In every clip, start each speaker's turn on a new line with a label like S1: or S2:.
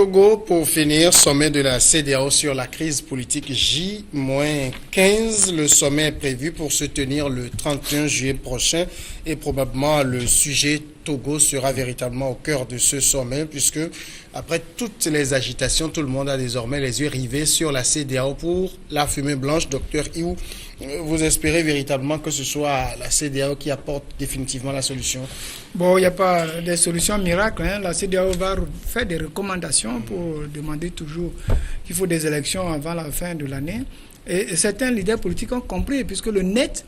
S1: Togo, pour finir, sommet de la CEDEAO sur la crise politique J-15. Le sommet est prévu pour se tenir le 31 juillet prochain et probablement le sujet Togo sera véritablement au cœur de ce sommet puisque après toutes les agitations, tout le monde a désormais les yeux rivés sur la CEDEAO pour la fumée blanche. Docteur Iou, vous espérez véritablement que ce soit la CEDEAO qui apporte définitivement la solution?
S2: Bon, il n'y a pas de solution miracle. La CEDEAO va faire des recommandations pour demander toujours qu'il faut des élections avant la fin de l'année. Et certains leaders politiques ont compris, puisque le net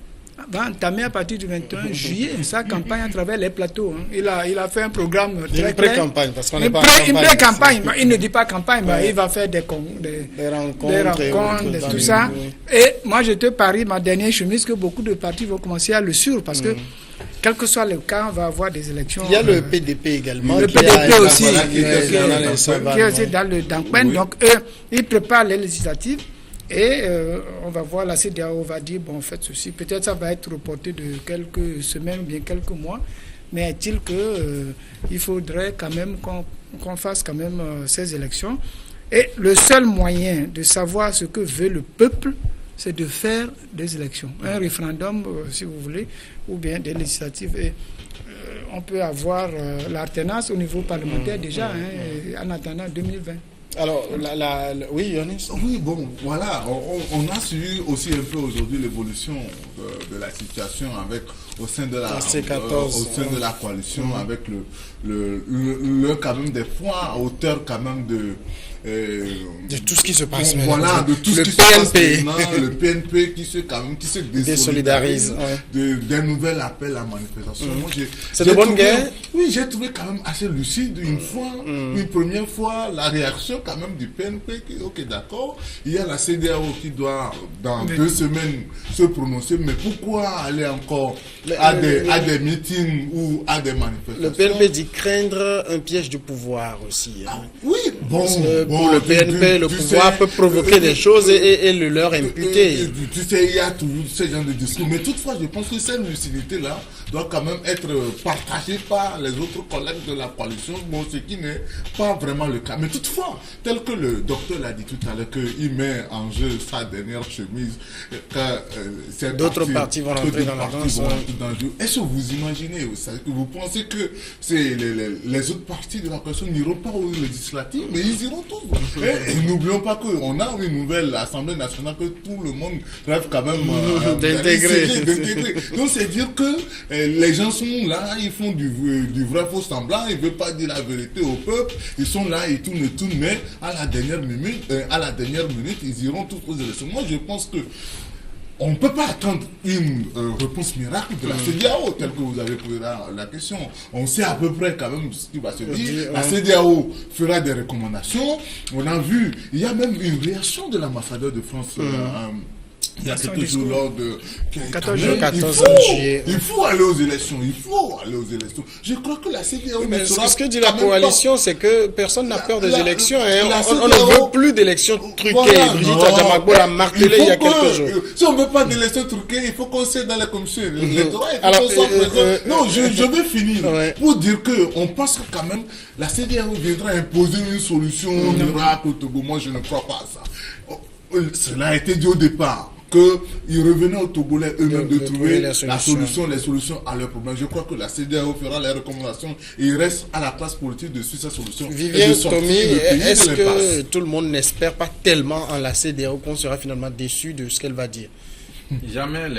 S2: va entamer à partir du 21 juillet sa campagne à travers les plateaux. Il a fait un programme très clair.
S1: Une pré-campagne, parce qu'on n'est pas en campagne.
S2: Une pré-campagne. Il ne dit pas campagne, mais il va faire des rencontres, tout ça. Et moi, je te parie, ma dernière chemise, que beaucoup de partis vont commencer à le suivre, parce que quel que soit le cas, on va avoir des élections.
S1: Il y a le PDP également.
S2: Le PDP aussi,
S1: qui est
S2: aussi dans le Dankpen. Donc, eux, ils préparent les législatives. Et on va voir, la CEDEAO va dire, bon, faites ceci. Peut-être ça va être reporté de quelques semaines ou bien quelques mois. Mais est-il qu'il faudrait quand même qu'on fasse quand même ces élections. Et le seul moyen de savoir ce que veut le peuple, c'est de faire des élections. Un référendum, si vous voulez, ou bien des législatives. Et on peut avoir l'alternance au niveau parlementaire déjà, en attendant 2020.
S1: Alors, oui, Yonis.
S3: Oui, bon, voilà, on a suivi aussi un peu aujourd'hui l'évolution de la situation au sein de la coalition, avec le quand même des points à hauteur quand même de
S1: tout ce qui se passe
S3: maintenant. Voilà, de tout ce qui se passe maintenant, le PNP qui se désolidarise d'un nouvel appel à manifestation.
S1: C'est de bonne guerre.
S3: Oui, j'ai trouvé quand même assez lucide une première fois, la réaction quand même du PNP qui, ok, d'accord, il y a la CEDEAO qui doit dans 2 semaines se prononcer, mais pourquoi aller encore à des meetings ou à des manifestations?
S1: Le PNP dit craindre un piège du pouvoir aussi.
S3: Oui,
S1: pour le PNP, le pouvoir peut provoquer des choses et le leur imputer.
S3: Tu sais, il y a toujours ce genre de discours. Mais toutefois, je pense que cette lucidité-là doit quand même être partagée par les autres collègues de la coalition, ce qui n'est pas vraiment le cas. Mais toutefois, tel que le docteur l'a dit tout à l'heure, qu'il met en jeu sa dernière chemise,
S1: d'autres partis vont rentrer dans la danse.
S3: Est-ce que vous imaginez, vous pensez que les autres partis de la coalition n'iront pas aux législatives, mais ils iront tous. Et n'oublions pas qu'on a une nouvelle Assemblée nationale que tout le monde rêve quand même d'intégrer. Donc c'est dire que les gens sont là, ils font du vrai faux semblant, ils ne veulent pas dire la vérité au peuple, ils sont là, ils tournent, mais à la dernière minute, ils iront tous aux élections. Moi je pense que on ne peut pas attendre une réponse miracle de la CEDEAO, telle que vous avez posé la question. On sait à peu près quand même ce qui va se dire. La CEDEAO fera des recommandations. On a vu, il y a même une réaction de l'ambassadeur de France. Il y a quelques jours lors de 14 juillet. Il faut aller aux élections. Je crois que la CEDEAO...
S1: Mais ce que dit la coalition, c'est que personne n'a peur des élections. On ne veut plus d'élections truquées. Brigitte Adjamagbo l'a martelé il y a quelques jours.
S3: Si on ne veut pas d'élections truquées, il faut qu'on s'aide dans la commission électorale. Non, je vais finir pour dire qu'on pense que quand même la CEDEAO viendra imposer une solution miracle au Togo. Moi, je ne crois pas à ça. Cela a été dit au départ, qu'ils revenaient aux Togolais eux-mêmes de trouver les solutions à leurs problèmes. Je crois que la CEDEAO fera les recommandations et il reste à la classe politique de suivre ces solutions.
S1: Viviane Tomi, est-ce que tout le monde n'espère pas tellement en la CEDEAO qu'on sera finalement déçu de ce qu'elle va dire?
S4: Jamais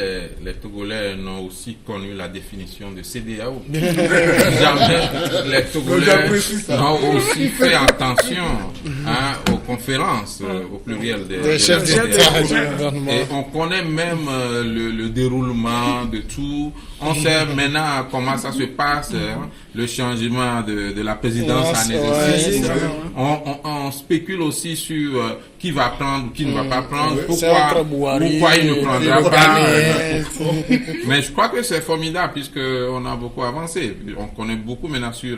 S4: les Togolais n'ont aussi connu la définition de CEDEAO. Jamais les Togolais n'ont aussi fait attention aux conférences, au pluriel des chefs d'État. Et on connaît même le déroulement de tout. On sait maintenant comment ça se passe, le changement de la présidence en exercice. On spécule aussi sur qui va prendre, qui ne va pas prendre, pourquoi il ne prendra pas. Mais je crois que c'est formidable puisqu'on a beaucoup avancé. On connaît beaucoup maintenant sur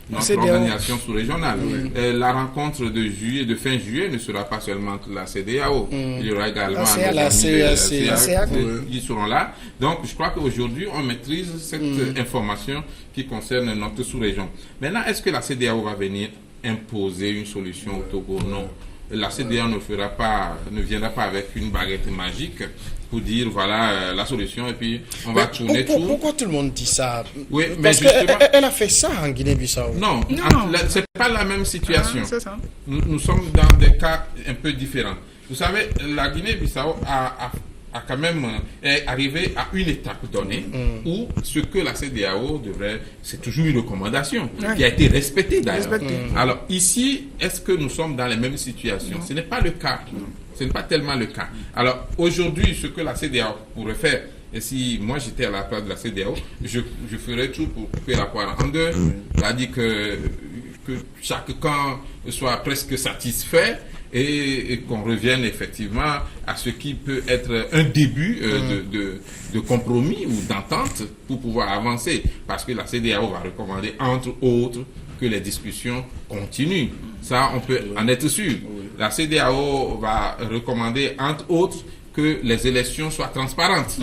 S4: notre organisation sous-régionale. La rencontre de fin juillet ne sera pas seulement la CEDEAO. Il y aura également
S1: la CEAC
S4: qui seront là. Donc je crois qu'aujourd'hui on maîtrise cette information qui concerne notre sous-région. Maintenant, est-ce que la CEDEAO va venir imposer une solution au Togo, non. La CEDEAO ne viendra pas avec une baguette magique pour dire voilà la solution et puis on va tourner tout.
S1: Pourquoi tout le monde dit ça?
S4: Oui,
S1: parce qu'elle a fait ça en Guinée-Bissau.
S4: Non, c'est pas la même situation.
S2: C'est ça.
S4: Nous sommes dans des cas un peu différents. Vous savez, la Guinée-Bissau a quand même est arrivé à une étape donnée où ce que la CEDEAO devrait, c'est toujours une recommandation qui a été respectée d'ailleurs. Alors ici, est-ce que nous sommes dans les mêmes situations? Ce n'est pas le cas. Ce n'est pas tellement le cas. Alors aujourd'hui, ce que la CEDEAO pourrait faire, et si moi j'étais à la place de la CEDEAO, je ferais tout pour couper la poire en deux, c'est-à-dire que chaque camp soit presque satisfait et qu'on revienne effectivement à ce qui peut être un début de compromis ou d'entente pour pouvoir avancer. Parce que la CEDEAO va recommander, entre autres, que les discussions continuent. Ça, on peut en être sûr. La CEDEAO va recommander, entre autres, que les élections soient transparentes.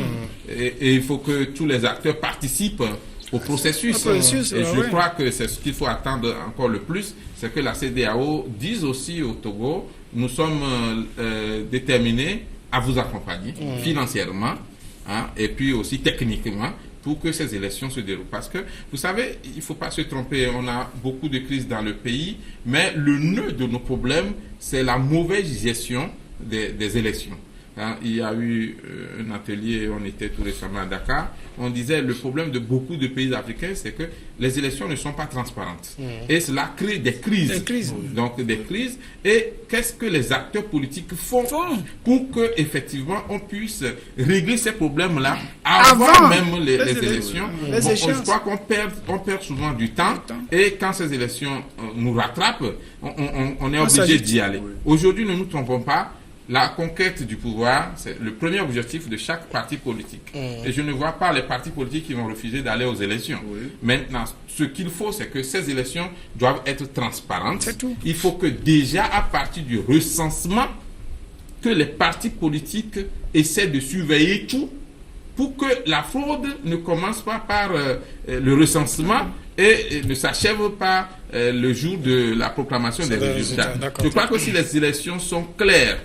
S4: Et il faut que tous les acteurs participent au processus. Et je crois que c'est ce qu'il faut attendre encore le plus, c'est que la CEDEAO dise aussi au Togo, nous sommes déterminés à vous accompagner financièrement et puis aussi techniquement pour que ces élections se déroulent. Parce que, vous savez, il ne faut pas se tromper, on a beaucoup de crises dans le pays, mais le nœud de nos problèmes, c'est la mauvaise gestion des élections. Il y a eu un atelier, on était tout récemment à Dakar, on disait le problème de beaucoup de pays africains, c'est que les élections ne sont pas transparentes. Et cela crée des crises. Donc des crises. Et qu'est-ce que les acteurs politiques font pour que effectivement on puisse régler ces problèmes-là avant même les élections? Je crois qu'on perd souvent du temps. Et quand ces élections nous rattrapent, on est obligé d'y aller. Aujourd'hui, ne nous trompons pas. La conquête du pouvoir, c'est le premier objectif de chaque parti politique. Et je ne vois pas les partis politiques qui vont refuser d'aller aux élections. Maintenant, ce qu'il faut, c'est que ces élections doivent être transparentes.
S2: C'est tout.
S4: Il faut que déjà, à partir du recensement, que les partis politiques essaient de surveiller tout pour que la fraude ne commence pas par le recensement et ne s'achève pas le jour de la proclamation des résultats. Je crois que si les élections sont claires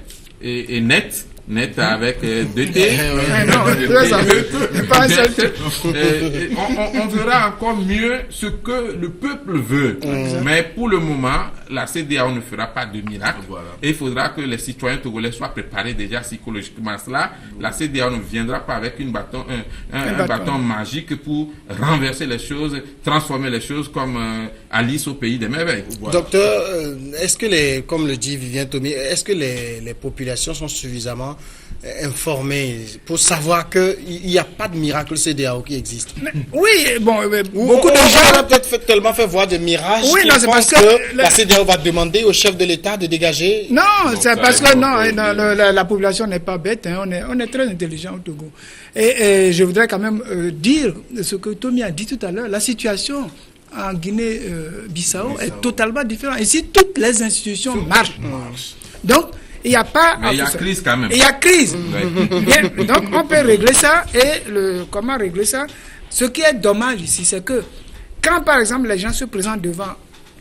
S4: et net avec deux T. On verra encore mieux ce que le peuple veut. Mais pour le moment, la CEDEAO ne fera pas de miracle. Et il faudra que les citoyens togolais soient préparés déjà psychologiquement à cela. La CEDEAO ne viendra pas avec un bâton magique pour renverser les choses, transformer les choses comme Alice au pays des merveilles.
S1: Docteur, est-ce que comme le dit Vivien Tomi, est-ce que les populations sont suffisamment informés pour savoir qu'il n'y a pas de miracle CEDEAO qui existe?
S2: Oui, bon,
S1: beaucoup de gens ont peut-être tellement fait voir de mirages qu'ils pensent que la CEDEAO va demander au chef de l'État de dégager.
S2: Non, c'est parce que la population n'est pas bête, on est très intelligent au Togo. Et je voudrais quand même dire ce que Tommy a dit tout à l'heure, la situation en Guinée-Bissau est totalement différente. Ici, toutes les institutions marchent. Donc, il n'y a pas...
S4: Mais il y a crise quand même.
S2: Il y a crise. Bien, donc, on peut régler ça. Et comment régler ça? Ce qui est dommage ici, c'est que quand, par exemple, les gens se présentent devant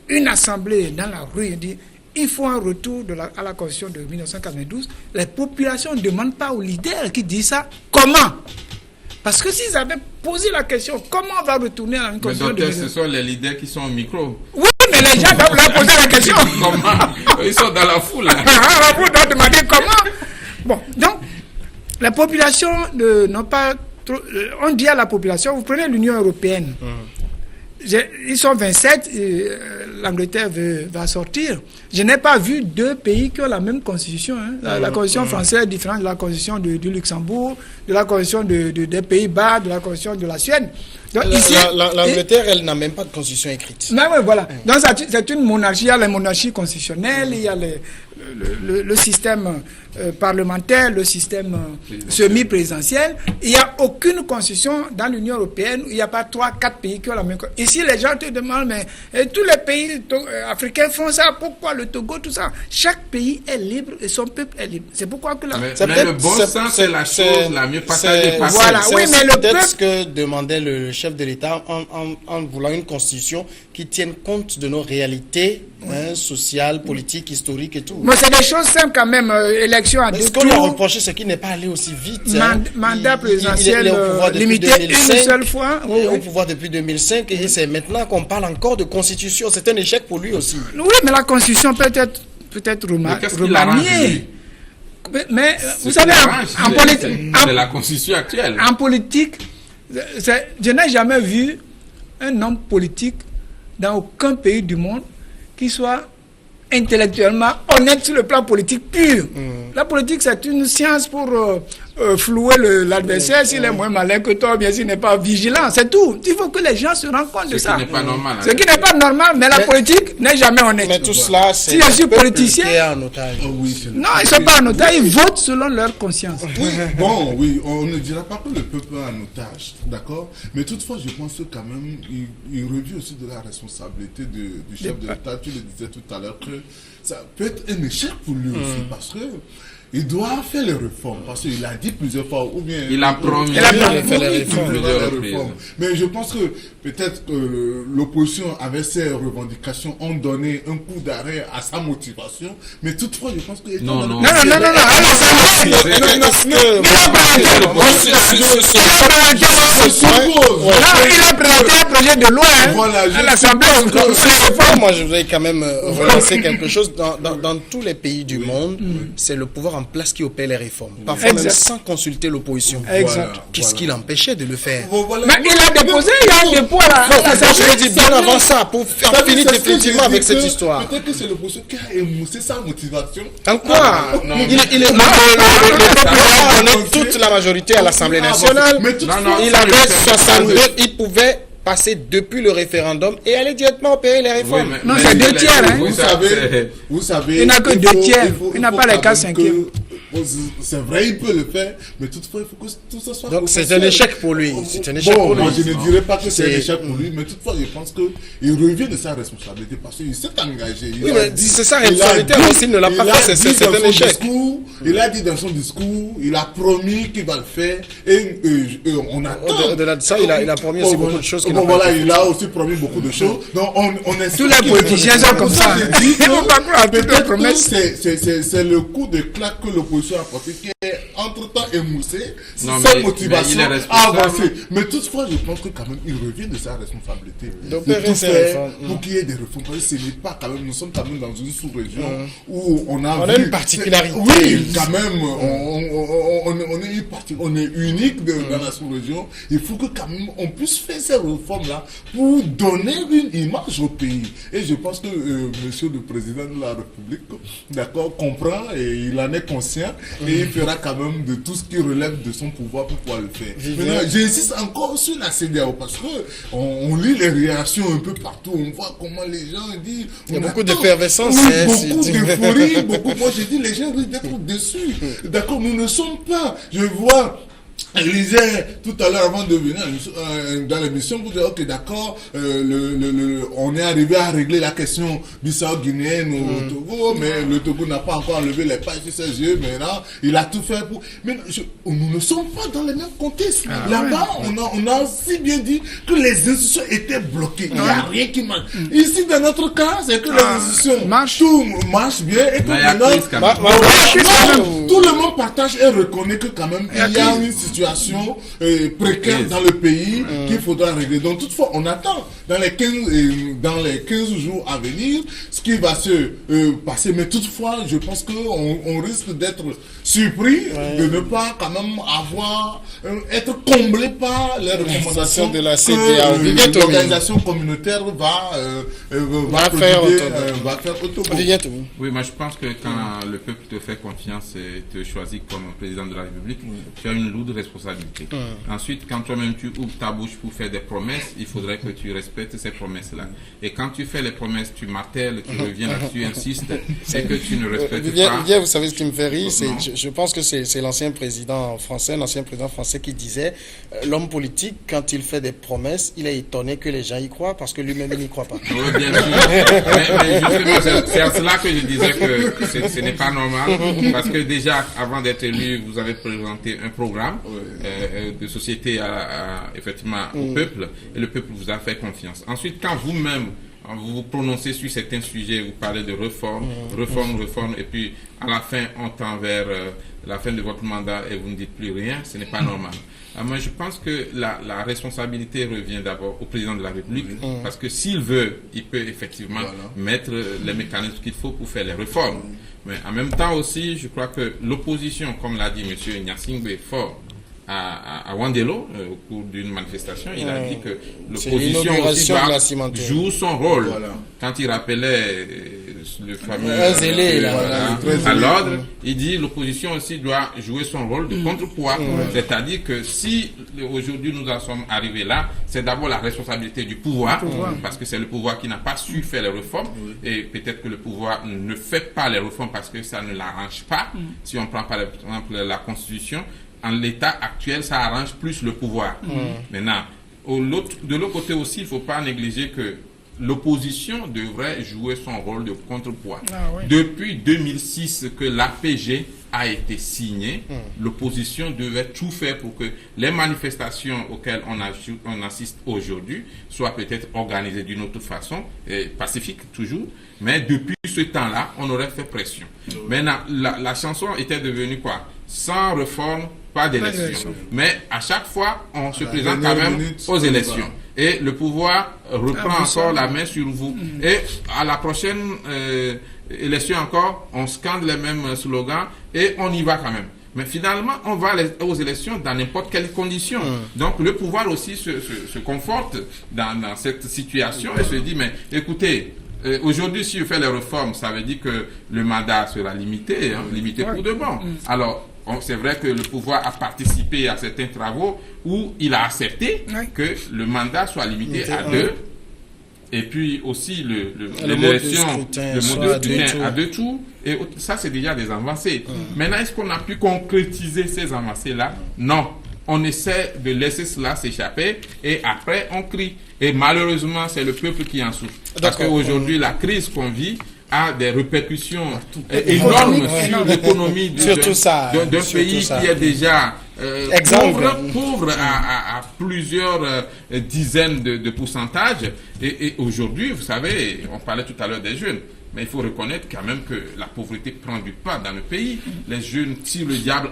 S2: une assemblée dans la rue et disent il faut un retour à la Constitution de 1992, les populations ne demandent pas aux leaders qui disent ça comment. Parce que s'ils avaient posé la question, comment on va retourner à une Constitution de 1992 ?
S4: Ce sont les leaders qui sont au micro.
S2: Oui, mais les gens doivent leur poser la question.
S4: Comment? Ils sont dans la foule.
S2: La foule doit demander comment. Bon, donc, la population n'ont pas trop... On dit à la population, vous prenez l'Union européenne. Ils sont 27, l'Angleterre va sortir. Je n'ai pas vu deux pays qui ont la même constitution. La constitution française est différente de la constitution du Luxembourg, de la constitution des Pays-Bas, de la constitution de la Suède.
S1: L'Angleterre, elle n'a même pas de constitution écrite.
S2: Mais oui, voilà. Donc c'est une monarchie. Il y a les monarchies constitutionnelles, il y a le système parlementaire, le système semi-présidentiel. Il n'y a aucune constitution dans l'Union européenne où il n'y a pas 3-4 pays qui ont la même constitution. Ici, les gens te demandent, mais tous les pays africains font ça. Pourquoi le Togo, tout ça? Chaque pays est libre et son peuple est libre. C'est pourquoi que
S4: mais le bon sens, c'est la chose la mieux partagée.
S2: Voilà, oui, mais le peuple...
S1: ce que demandait le chef de l'État en voulant une constitution qui tienne compte de nos réalités social, politique, historique et tout.
S2: Mais c'est des choses simples quand même. Élection à 2
S1: Ce qu'on lui a
S2: tours.
S1: reproché, c'est qu'il n'est pas allé aussi vite.
S2: Mandat
S1: Il est
S2: présidentiel
S1: au pouvoir depuis
S2: limité
S1: 2005.
S2: une seule fois.
S1: Il est au pouvoir depuis 2005 et c'est maintenant qu'on parle encore de constitution. C'est un échec pour lui aussi.
S2: Oui, mais la constitution peut être
S4: Mais qu'est-ce qu'il arrange,
S2: remaniée.
S4: lui?
S2: Mais
S4: Ce
S2: vous
S4: qui
S2: savez,
S4: l'arrange,
S2: en politique,
S4: c'est la constitution actuelle.
S2: en politique, je n'ai jamais vu un homme politique dans aucun pays du monde qui soit intellectuellement honnête sur le plan politique pur. La politique, c'est une science pour flouer l'adversaire s'il est moins malin que toi, bien s'il n'est pas vigilant, c'est tout. Il faut que les gens se rendent compte de ça.
S4: Ce qui n'est pas normal.
S2: Ce qui n'est pas normal, mais la politique n'est jamais honnête.
S1: Mais tout cela, c'est
S2: Si je suis politicien,
S1: qui est en otage.
S2: non, ils ne sont pas en otage, ils votent selon leur conscience.
S3: Oui, bon, oui, on ne dira pas que le peuple est en otage, d'accord? Mais toutefois, je pense que quand même, il revient aussi de la responsabilité du chef de l'État. Tu le disais tout à l'heure que ça peut être un échec pour lui aussi, parce que il doit faire les réformes, parce qu'il a dit plusieurs fois, ou bien...
S4: Il a promis
S1: de faire les réformes.
S4: plusieurs reprises.
S3: Mais je pense que peut-être l'opposition, avec ses revendications, ont donné un coup d'arrêt à sa motivation, mais toutefois, je pense que...
S4: Non.
S2: Non. Il a présenté un projet de loi à l'Assemblée.
S1: Moi, je voudrais quand même relancer quelque chose. Dans tous les pays du monde, c'est le pouvoir en place qui opère les réformes. Parfois même sans consulter l'opposition.
S2: Exact.
S1: Qu'est-ce qui l'empêchait de le faire?
S2: Mais il a déposé, il y a un dépôt à
S1: Je l'ai dit bien avant ça, pour finir définitivement avec cette histoire.
S3: Peut-être que c'est l'opposition qui a émoussé sa motivation.
S1: En quoi? On a toute la majorité à l'Assemblée nationale. Il avait 62, il pouvait passer depuis le référendum et aller directement opérer les réformes.
S2: Non, c'est 2 tiers. Hein.
S3: Vous savez,
S2: Il n'a que 2 tiers. Il n'a pas les 4/5.
S3: C'est vrai, il peut le faire, mais toutefois, il faut que tout ça soit...
S1: Donc c'est un échec pour lui. C'est un échec
S3: Bon,
S1: pour lui.
S3: moi je ne dirais pas que c'est un échec pour lui, mais toutefois, je pense qu'il revient de sa responsabilité parce qu'il s'est engagé.
S1: Oui, mais c'est sa responsabilité, mais s'il ne l'a pas fait, c'est un échec.
S3: Il a dit dans son discours, il a promis qu'il va le faire, et on attend.
S1: Au-delà de ça, il a promis aussi beaucoup de choses.
S3: Il a aussi promis beaucoup de choses. Donc,
S2: tous les politiciens sont comme ça.
S3: Il ne faut pas croire à toutes les promesses. C'est le coup de claque que l'opposition a porté qui est entre-temps émoussé, sans motivation à avancer. Mais toutefois, je pense que quand même, il revient de sa responsabilité. De tout faire pour qu'il y ait des réformes. Parce que ce n'est pas quand même, nous sommes quand même dans une sous-région où on a
S1: une particularité.
S3: Oui, quand même, on est unique dans la sous-région. Il faut que quand même, on puisse faire ces réformes-là pour donner une image au pays. Et je pense que monsieur le président de la République, d'accord, comprend et il en est conscient et il fera quand même de tout ce qui relève de son pouvoir pour pouvoir le faire. Maintenant, j'insiste encore sur la CEDEAO parce que on lit les réactions un peu partout, on voit comment les gens disent...
S1: Il y a beaucoup d'effervescence.
S3: Beaucoup d'euphorie, moi j'ai dit les gens risquent d'être déçus. D'accord, nous ne sommes pas. Je vois... Je disais tout à l'heure avant de venir dans l'émission, vous dites ok d'accord, on est arrivé à régler la question bissau-guinéenne au Togo, mais le Togo n'a pas encore enlevé les pailles sur ses yeux, mais là, il a tout fait pour... Mais nous ne sommes pas dans les mêmes contextes. Là-bas, on a aussi bien dit que les institutions étaient bloquées. Il n'y a rien qui marche. Ici, dans notre cas, c'est que les institutions tout marche bien et que maintenant, tout le monde partage et reconnaît que quand même, il y a une situation précaire dans le pays qu'il faudra régler. Donc toutefois, on attend dans les 15 jours à venir ce qui va se passer. Mais toutefois, je pense qu'on risque d'être surpris de ne pas quand même être comblé par les recommandations
S1: de la CEDEAO.
S3: L'organisation communautaire va faire autour.
S4: Oui, mais je pense que quand le peuple te fait confiance et te choisit comme président de la République, tu as une lourde responsabilité. Ensuite, quand toi-même tu ouvres ta bouche pour faire des promesses, il faudrait que tu respectes ces promesses-là. Et quand tu fais les promesses, tu martèles, tu reviens là-dessus, insistes, et que tu ne respectes pas.
S1: Vous savez ce qui me fait rire, je pense que c'est l'ancien président français qui disait l'homme politique, quand il fait des promesses, il est étonné que les gens y croient parce que lui-même il n'y croit pas.
S4: Oui, bien sûr. mais justement, c'est à cela que je disais que ce n'est pas normal, parce que déjà, avant d'être élu, vous avez présenté un programme de société effectivement au peuple, et le peuple vous a fait confiance. Ensuite, quand vous-même vous vous prononcez sur certains sujets, vous parlez de réforme, et puis à la fin, on tend vers la fin de votre mandat et vous ne dites plus rien, ce n'est pas normal. Moi, je pense que la responsabilité revient d'abord au président de la République, parce que s'il veut, il peut effectivement mettre les mécanismes qu'il faut pour faire les réformes. Mais en même temps aussi, je crois que l'opposition, comme l'a dit M. Gnassingbé fort, à Wandelo, au cours d'une manifestation, il a dit que l'opposition aussi doit jouer son rôle. Quand il rappelait le fameux à l'ordre, il dit l'opposition aussi doit jouer son rôle de contrepoids. C'est-à-dire que si aujourd'hui nous en sommes arrivés là, c'est d'abord la responsabilité du pouvoir, parce que c'est le pouvoir qui n'a pas su faire les réformes, et peut-être que le pouvoir ne fait pas les réformes parce que ça ne l'arrange pas. Si on prend par exemple la Constitution, en l'état actuel, ça arrange plus le pouvoir. Maintenant, de l'autre côté aussi, il ne faut pas négliger que l'opposition devrait jouer son rôle de contrepoids. Depuis 2006 que l'APG a été signée, l'opposition devait tout faire pour que les manifestations auxquelles on assiste aujourd'hui soient peut-être organisées d'une autre façon, pacifique toujours, mais depuis ce temps-là, on aurait fait pression. Maintenant, la chanson était devenue quoi? Sans réforme, pas d'élection. Mais à chaque fois, on se présente quand même aux élections. Et le pouvoir reprend encore la main sur vous. Et à la prochaine élection encore, on scande les mêmes slogans et on y va quand même. Mais finalement, on va aux élections dans n'importe quelle condition. Donc le pouvoir aussi se conforte dans cette situation et se dit, mais écoutez, aujourd'hui, si je fais les réformes, ça veut dire que le mandat sera limité, limité pour de bon. Alors, c'est vrai que le pouvoir a participé à certains travaux où il a accepté que le mandat soit limité à 2. Et puis aussi l'élection, le mode de scrutin à 2 tours. Et ça, c'est déjà des avancées. Maintenant, est-ce qu'on a pu concrétiser ces avancées-là? Non. On essaie de laisser cela s'échapper et après, on crie. Et malheureusement, c'est le peuple qui en souffre. Parce qu'aujourd'hui, la crise qu'on vit a des répercussions énormes sur l'économie d'un pays qui est déjà pauvre à plusieurs dizaines de pourcentages. Et aujourd'hui, vous savez, on parlait tout à l'heure des jeunes. Mais il faut reconnaître quand même que la pauvreté prend du pas dans le pays. Les jeunes tirent le diable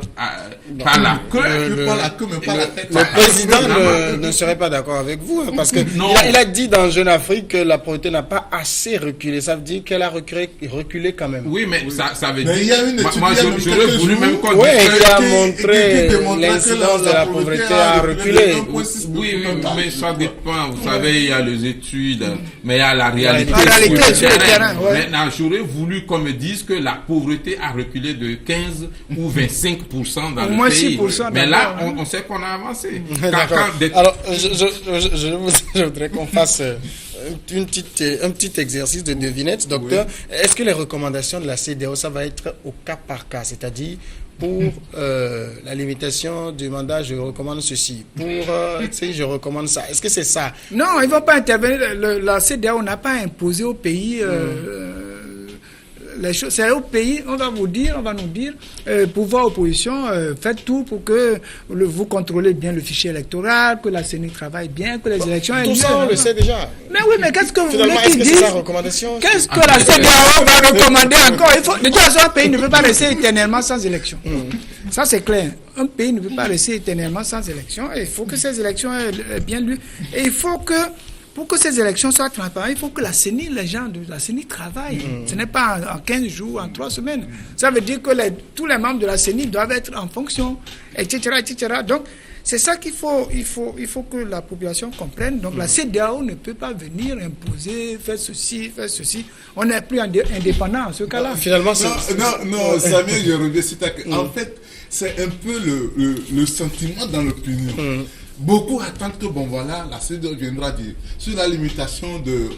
S4: par la queue.
S1: Le président ne serait pas d'accord avec vous, parce que il a dit dans Jeune Afrique que la pauvreté n'a pas assez reculé. Ça veut dire qu'elle a reculé quand même.
S4: Oui, mais ça veut dire.
S3: Mais il y a une étude
S4: moi, j'aurais voulu même qu'on
S1: dise qui a montré l'incidence de la pauvreté a reculé.
S4: Oui, mais ça dépend. Vous savez, il y a les études, mais il y a la réalité sur le terrain. Maintenant, j'aurais voulu qu'on me dise que la pauvreté a reculé de 15 ou 25% dans le pays. 6%, mais là, on sait qu'on a avancé.
S1: Alors, je voudrais qu'on fasse un petit exercice de devinette. Docteur, est-ce que les recommandations de la CEDEAO, ça va être au cas par cas, c'est-à-dire pour la limitation du mandat, je recommande ceci. Pour, je recommande ça. Est-ce que c'est ça?
S2: Non, ils ne vont pas intervenir. La CEDEAO n'a pas imposé au pays les choses. C'est au pays, on va nous dire, pouvoir opposition, faites tout pour que vous contrôlez bien le fichier électoral, que la CENI travaille bien, que les élections aient lieu.
S1: Tout ça, on le sait déjà.
S2: Mais oui, mais qu'est-ce que vous voulez
S1: qu'ils
S2: disent?
S1: C'est sa recommandation? Qu'est-ce
S2: que la CEDEAO va recommander encore? De toute façon, un pays ne peut pas rester éternellement sans élection. Ça, c'est clair. Un pays ne peut pas rester éternellement sans élection. Et il faut que ces élections aient bien lieu. Et il faut que, pour que ces élections soient transparentes, il faut que la CENI, les gens de la CENI travaillent. Ce n'est pas en 15 jours, en 3 semaines. Ça veut dire que tous les membres de la CENI doivent être en fonction, etc., etc. Donc, c'est ça qu'il faut, il faut que la population comprenne. Donc, la CEDEAO ne peut pas venir imposer, faire ceci, faire ceci. On n'est plus indépendant en ce cas-là.
S1: Finalement,
S3: non, Samuel, je reviens sur ta... En fait, c'est un peu le sentiment dans l'opinion. Beaucoup attendent que, la CEDEAO viendra dire sur la limitation de,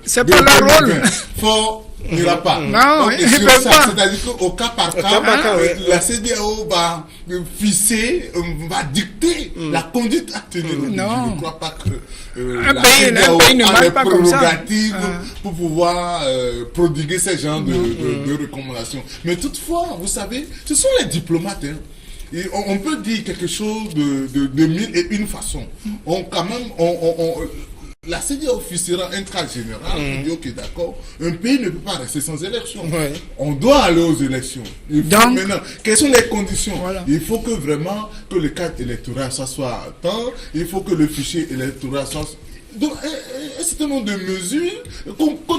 S2: c'est pas leur rôle.
S3: Fort n'ira pas.
S2: Non, ils ne peuvent pas.
S3: C'est-à-dire qu'au cas par cas, la CEDEAO va fisser, va dicter la conduite à tenir.
S2: Non.
S3: Je ne crois pas que
S2: un pays ne marche pas comme ça.
S3: Pour pouvoir prodiguer ce genre de recommandations. Mais toutefois, vous savez, ce sont les diplomates. Et on peut dire quelque chose de mille et une façons. la CEDEAO fixera un cadre général qui dit, ok, d'accord, un pays ne peut pas rester sans élection.
S1: Ouais.
S3: On doit aller aux élections. Il faut
S2: Donc,
S3: maintenant, quelles sont les conditions?
S2: Voilà.
S3: Il faut que vraiment que le cadre électoral soit à temps, il faut que le fichier électoral soit... Donc, un certain nombre de mesures,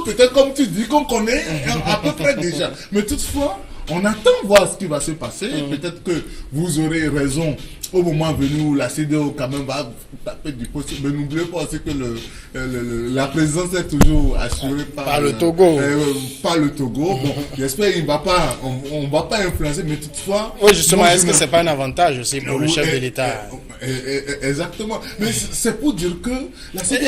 S3: peut-être comme tu dis, qu'on connaît à peu près déjà. Mais toutefois, on attend voir ce qui va se passer. Peut-être que vous aurez raison au moment venu où la CEDEAO quand même va taper du possible. Mais n'oubliez pas aussi que la présidence est toujours assurée par
S1: le Togo.
S3: Par le Togo. Bon, j'espère qu'il on va pas influencer, mais toutefois...
S1: Oui, justement, est-ce que c'est pas un avantage aussi pour le chef de l'État?
S3: Exactement. Mais c'est pour dire que la CEDEAO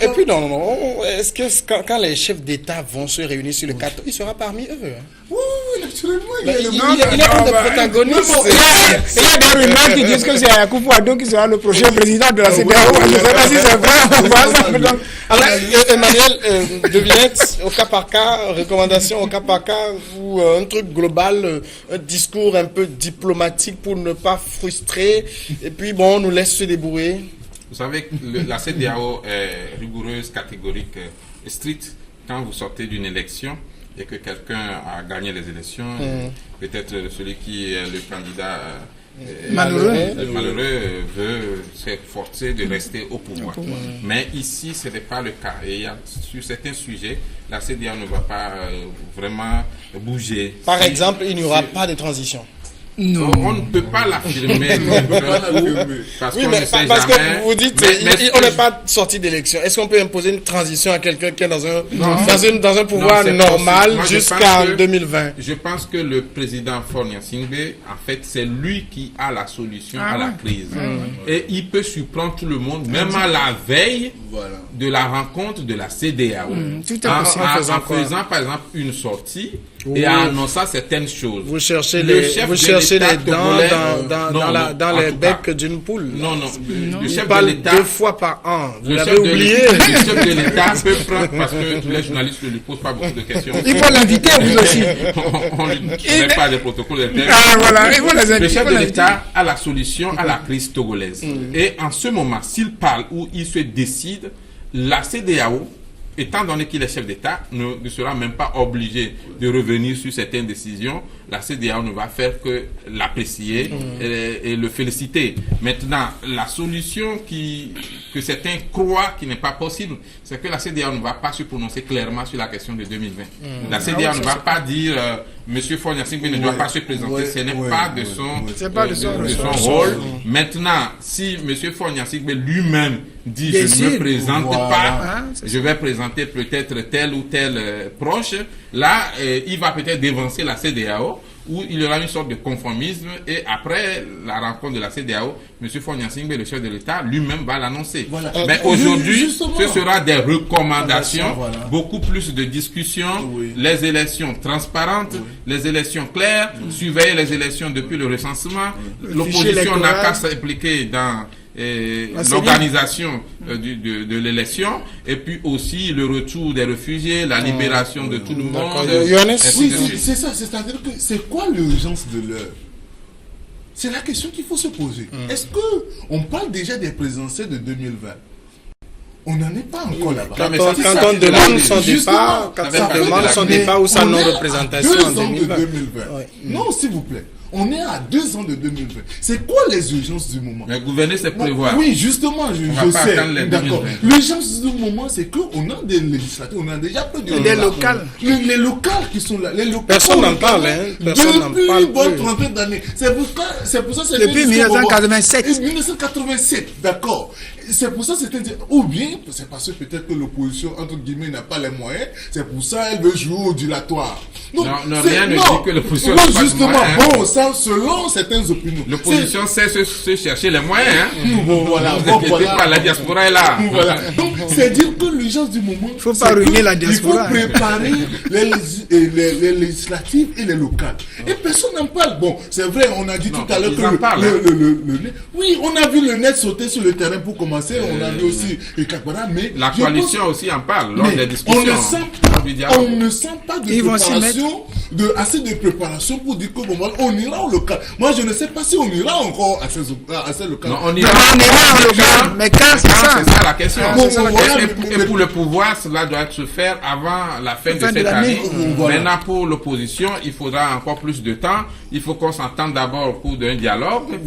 S1: Et puis, non, est-ce que quand les chefs d'État vont se réunir sur le 4, il sera parmi eux?
S3: Oui, naturellement.
S1: Il est un des protagonistes.
S2: Il y a des rumeurs qui disent que c'est Akufo-Addo qui sera le prochain président de la CEDEAO. Je ne sais pas si c'est vrai.
S1: Alors, Emmanuel, devinette, au cas par cas, recommandation au cas par cas, ou un truc global, un discours un peu diplomatique pour ne pas frustrer, et puis bon, on nous laisse se débrouiller.
S4: Vous savez que la CEDEAO est rigoureuse, catégorique, stricte. Quand vous sortez d'une élection et que quelqu'un a gagné les élections, peut-être celui qui est le candidat malheureux veut s'efforcer de rester au pouvoir. Mais ici, ce n'est pas le cas. Et sur certains sujets, la CEDEAO ne va pas vraiment bouger.
S1: Par exemple, il n'y aura pas de transition.
S2: Non.
S4: On ne peut pas l'affirmer. Parce
S1: Oui,
S4: qu'on
S1: mais
S4: ne sait
S1: parce
S4: jamais.
S1: que vous dites, on n'est pas sorti d'élection. Est-ce qu'on peut imposer une transition à quelqu'un qui est dans un pouvoir
S4: c'est
S1: normal
S4: possible.
S1: jusqu'en 2020?
S4: Je pense que le président Faure Gnassingbé, en fait, c'est lui qui a la solution à la crise. Et il peut surprendre tout le monde, même à la veille de la rencontre de la CEDEAO.
S2: Tout est possible.
S4: En faisant, par exemple, une sortie et en annonçant certaines choses.
S1: Vous cherchez
S4: Le
S1: les
S4: chef
S1: cherchez
S4: de
S1: les
S4: l'État
S1: dents
S4: togolais,
S1: dans les becs d'une poule.
S4: Non, le
S1: Il
S4: chef de
S1: parle
S4: l'État...
S1: 2 fois par an. Vous
S4: Le
S1: l'avez
S4: chef de
S1: oublié.
S4: l'État- Le chef de l'État peut prendre, parce que les journalistes ne lui posent pas beaucoup de questions.
S2: Il faut l'inviter, vous aussi.
S4: On ne fait pas des protocoles internes.
S2: Ah, voilà, il faut les inviter.
S4: Le chef de l'État a la solution à la crise togolaise. Et en ce moment, s'il parle ou il se décide, la CEDEAO, étant donné qu'il est chef d'État, ne sera même pas obligé de revenir sur certaines décisions. La CEDEAO ne va faire que l'apprécier et le féliciter. Maintenant, la solution que certains croient qui n'est pas possible, c'est que la CEDEAO ne va pas se prononcer clairement sur la question de 2020. La CEDEAO ne va pas dire Monsieur Faure Gnassingbé ne doit pas se présenter. Ce n'est pas de son rôle. Maintenant, si Monsieur Faure Gnassingbé lui-même dit je ne me présente pas, je vais présenter peut-être tel ou tel proche, là, il va peut-être dévancer la CEDEAO, où il y aura une sorte de conformisme, et après la rencontre de la CEDEAO, M. Faure Gnassingbé, le chef de l'État, lui-même va l'annoncer. Voilà. Mais aujourd'hui, ce sera des recommandations, beaucoup plus de discussions, les élections transparentes, les élections claires, surveiller les élections depuis le recensement, l'opposition n'a qu'à s'impliquer dans l'organisation de l'élection, et puis aussi le retour des réfugiés, la libération de tout le monde.
S3: Oui, c'est ça, c'est-à-dire que c'est quoi l'urgence de l'heure? C'est la question qu'il faut se poser. Est-ce que on parle déjà des présidentielles de 2020? On n'en est pas encore là-bas.
S1: Quand on demande son départ ou sa non-représentation en 2020.
S3: Non, s'il vous plaît. On est à 2 ans de 2020. C'est quoi les urgences du moment?
S4: Mais gouverner, c'est prévoir.
S3: Oui, justement, je sais. D'accord. L'urgence du moment, c'est qu'on a des législatives, on a déjà plus de...
S2: Des locales.
S3: Les locales qui sont là.
S1: Personne n'en parle, hein. Personne n'en parle.
S3: Depuis une bonne trentaine d'années. C'est pour ça que c'est...
S2: Depuis 1987.
S3: 1987, d'accord. C'est pour ça que c'était... Ou bien, c'est parce que peut-être que l'opposition, entre guillemets, n'a pas les moyens. C'est pour ça qu'elle veut jouer au dilatoire.
S4: Non, rien ne dit que l'opposition n'a pas les moyens.
S3: Bon, ça, selon certaines opinions.
S4: L'opposition sait se chercher les moyens.
S3: Voilà.
S4: Pas, la diaspora est là.
S3: Voilà. Donc, c'est dire que l'urgence du moment,
S2: il faut pas ruiner la diaspora.
S3: Il faut préparer les législatives et les locales. Et personne n'en parle. Bon, c'est vrai, on a dit tout à l'heure que oui, on a vu le net sauter sur le terrain pour commencer. On a vu aussi le Kakbara, mais
S4: la coalition aussi en parle lors des discussions.
S3: On ne sent pas de préparation assez de préparation pour dire que bon, on ira au local. Moi, je ne sais pas si on ira encore à ces locales.
S4: Non, on ira
S2: au local. Mais quand c'est ça
S4: la question. Et pour le pouvoir, cela doit se faire avant la fin de cette année. Maintenant, pour l'opposition, il faudra encore plus de temps. Il faut qu'on s'entende d'abord au cours d'un dialogue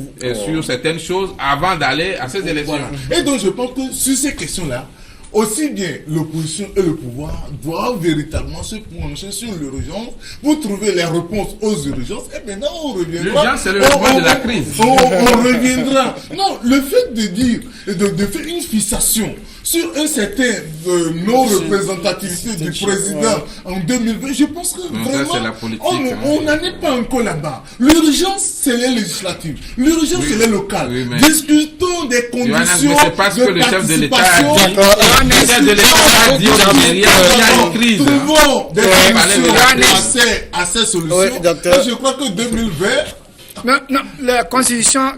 S4: sur certaines choses avant d'aller à ces élections.
S3: Et donc, je pense que sur ces questions-là, aussi bien l'opposition et le pouvoir doivent véritablement se pencher sur l'urgence pour trouver les réponses aux urgences. Et maintenant, on reviendra.
S4: L'urgence, c'est le logement de la crise.
S3: On reviendra. Non, le fait de dire, de faire une fixation sur un certain non-représentativité du président en 2020, je pense que vraiment,
S4: ça, la politique,
S3: on n'en est pas encore là-bas. L'urgence, c'est les législatives. L'urgence, c'est les locales. Oui, discutons des conditions
S4: c'est pas ce que le chef de l'État a dit.
S3: Le chef de l'État a dit qu'il y a une crise. Trouvons des conditions à ces solutions. Et je crois que 2020...
S2: Non, la Constitution...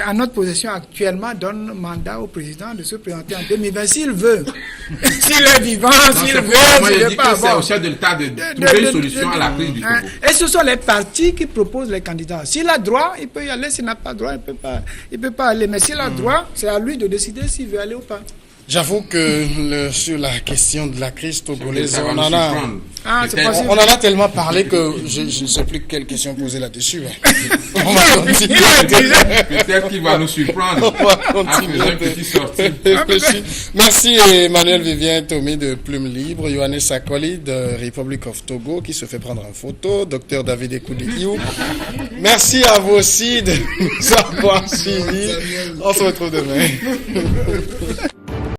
S2: à notre possession actuellement donne mandat au président de se présenter en 2020 s'il veut. S'il est vivant, s'il veut,
S4: s'il veut pas. C'est au chef de l'État de trouver une solution à la crise du Togo.
S2: Et ce sont les partis qui proposent les candidats. S'il a droit, il peut y aller. S'il n'a pas droit, il peut pas aller. Mais s'il a droit, c'est à lui de décider s'il veut aller ou pas.
S1: J'avoue que sur la question de la crise togolaise, on en a tellement parlé que je ne sais plus quelle question poser là-dessus. On va continuer.
S4: Peut-être qu'il va nous surprendre.
S1: On va continuer.
S4: Un petit sortie.
S1: Merci Emmanuel Vivien Tomé de Plume Libre, Yohannes Sakoli de Republic of Togo qui se fait prendre en photo, Dr David Ekoudi-Iou. Merci à vous aussi de nous avoir suivis. On se retrouve demain.